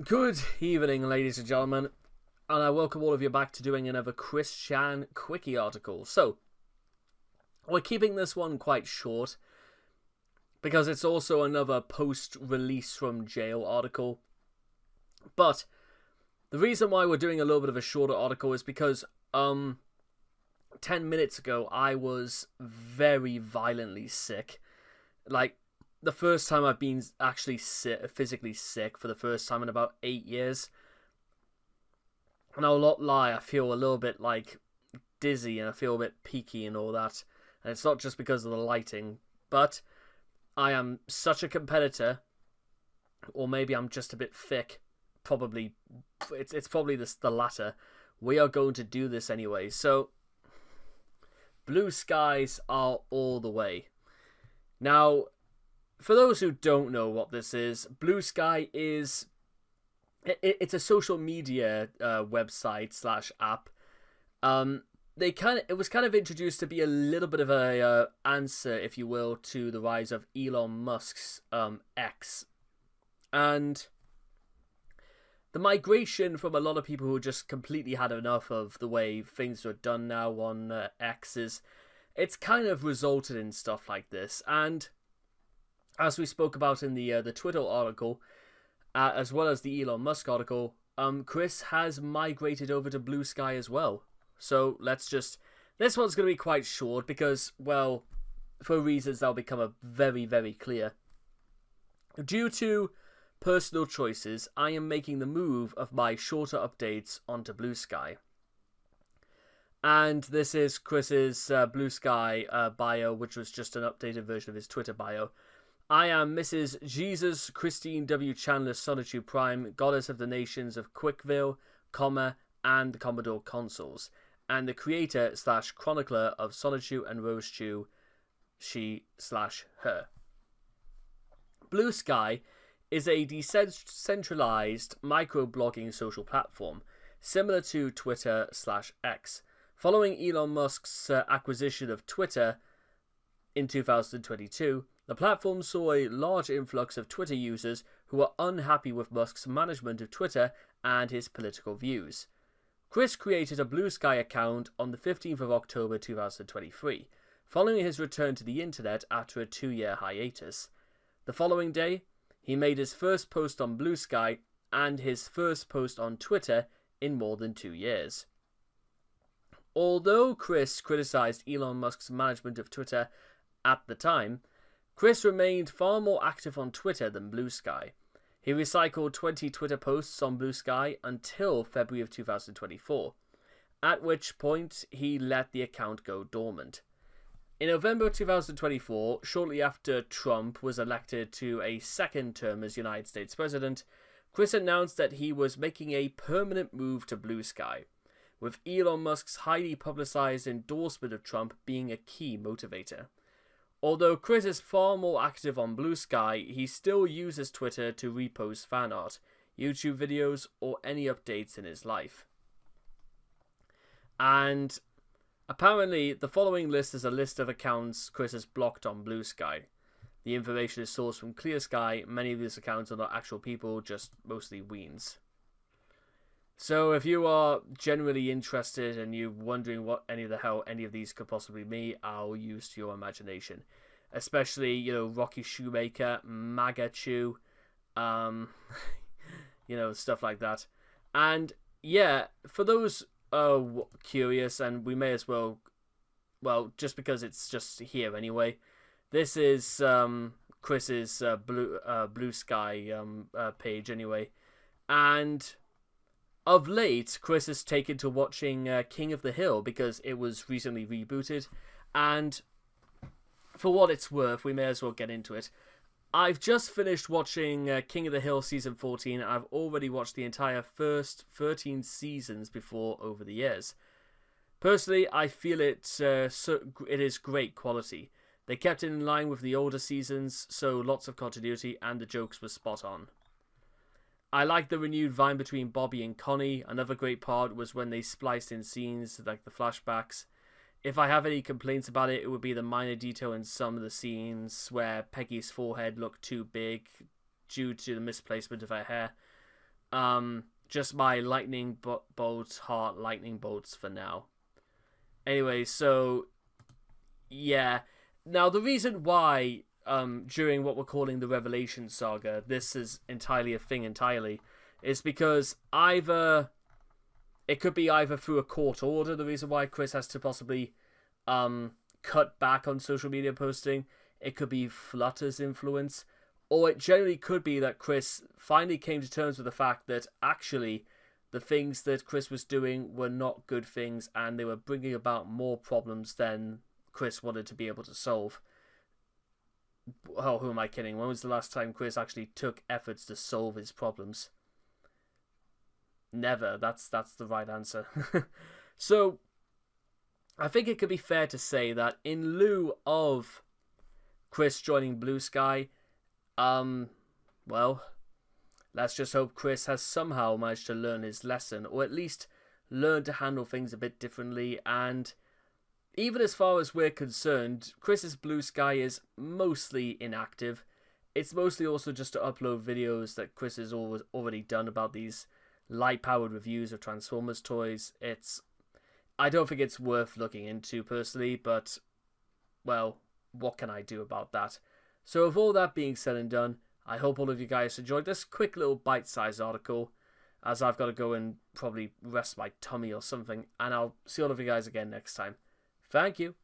Good evening, ladies and gentlemen, and I welcome all of you back to doing another Chris Chan Quickie article. So, we're keeping this one quite short because it's also another post-release from jail article. But the reason why we're doing a little bit of a shorter article is because 10 minutes ago I was very violently sick. Like, the first time I've been actually physically sick for the first time in about 8 years. And I'll not lie, I feel a little bit like dizzy and I feel a bit peaky and all that. And it's not just because of the lighting, but I am such a competitor, or maybe I'm just a bit thick. Probably, it's probably the latter. We are going to do this anyway. So, blue skies are all the way. Now, for those who don't know what this is, Bluesky is it's a social media website slash app. It was kind of introduced to be a little bit of a answer, if you will, to the rise of Elon Musk's X, and the migration from a lot of people who just completely had enough of the way things are done now on X it's kind of resulted in stuff like this. And as we spoke about in the Twitter article, as well as the Elon Musk article, Chris has migrated over to Bluesky as well. So this one's going to be quite short because, well, for reasons that'll become very, very clear. Due to personal choices, I am making the move of my shorter updates onto Bluesky. And this is Chris's Bluesky bio, which was just an updated version of his Twitter bio. I am Mrs. Jesus Christine W. Chandler Sonitude Prime, goddess of the nations of Quickville, and the Commodore consoles, and the creator / chronicler of Sonitude and Rosechew, she/her. Bluesky is a decentralized microblogging social platform, similar to Twitter /X. Following Elon Musk's acquisition of Twitter in 2022, the platform saw a large influx of Twitter users who were unhappy with Musk's management of Twitter and his political views. Chris created a Bluesky account on the 15th of October 2023, following his return to the internet after a 2-year hiatus. The following day, he made his first post on Bluesky and his first post on Twitter in more than 2 years. Although Chris criticized Elon Musk's management of Twitter at the time, Chris remained far more active on Twitter than Bluesky. He recycled 20 Twitter posts on Bluesky until February of 2024, at which point he let the account go dormant. In November 2024, shortly after Trump was elected to a second term as United States President, Chris announced that he was making a permanent move to Bluesky, with Elon Musk's highly publicized endorsement of Trump being a key motivator. Although Chris is far more active on Bluesky, he still uses Twitter to repost fan art, YouTube videos, or any updates in his life. And apparently, the following list is a list of accounts Chris has blocked on Bluesky. The information is sourced from Clear Sky. Many of these accounts are not actual people, just mostly weens. So if you are generally interested and you're wondering what any of these could possibly be, I'll use to your imagination. Especially, Rocky Shoemaker, MAGA Chew, stuff like that. And yeah, for those curious, and we may as well, just because it's just here anyway, this is Chris's Bluesky page anyway. And of late, Chris has taken to watching King of the Hill because it was recently rebooted, and for what it's worth, we may as well get into it. I've just finished watching King of the Hill Season 14, and I've already watched the entire first 13 seasons before over the years. Personally, I feel it is great quality. They kept it in line with the older seasons, so lots of continuity, and the jokes were spot on. I like the renewed vibe between Bobby and Connie. Another great part was when they spliced in scenes like the flashbacks. If I have any complaints about it, it would be the minor detail in some of the scenes where Peggy's forehead looked too big due to the misplacement of her hair. just my lightning bolt heart lightning bolts for now. Anyway, so yeah. Now the reason why during what we're calling the Revelation Saga, this is entirely a thing is because it could be either through a court order, the reason why Chris has to possibly cut back on social media posting. It could be Flutter's influence, or it generally could be that Chris finally came to terms with the fact that actually the things that Chris was doing were not good things, and they were bringing about more problems than Chris wanted to be able to solve. Oh, who am I kidding? When was the last time Chris actually took efforts to solve his problems? Never. That's the right answer. So, I think it could be fair to say that in lieu of Chris joining Bluesky, well, let's just hope Chris has somehow managed to learn his lesson, or at least learn to handle things a bit differently. And even as far as we're concerned, Chris's Bluesky is mostly inactive. It's mostly also just to upload videos that Chris has already done about these light-powered reviews of Transformers toys. I don't think it's worth looking into personally, but, well, what can I do about that? So with all that being said and done, I hope all of you guys enjoyed this quick little bite-sized article, as I've got to go and probably rest my tummy or something, and I'll see all of you guys again next time. Thank you.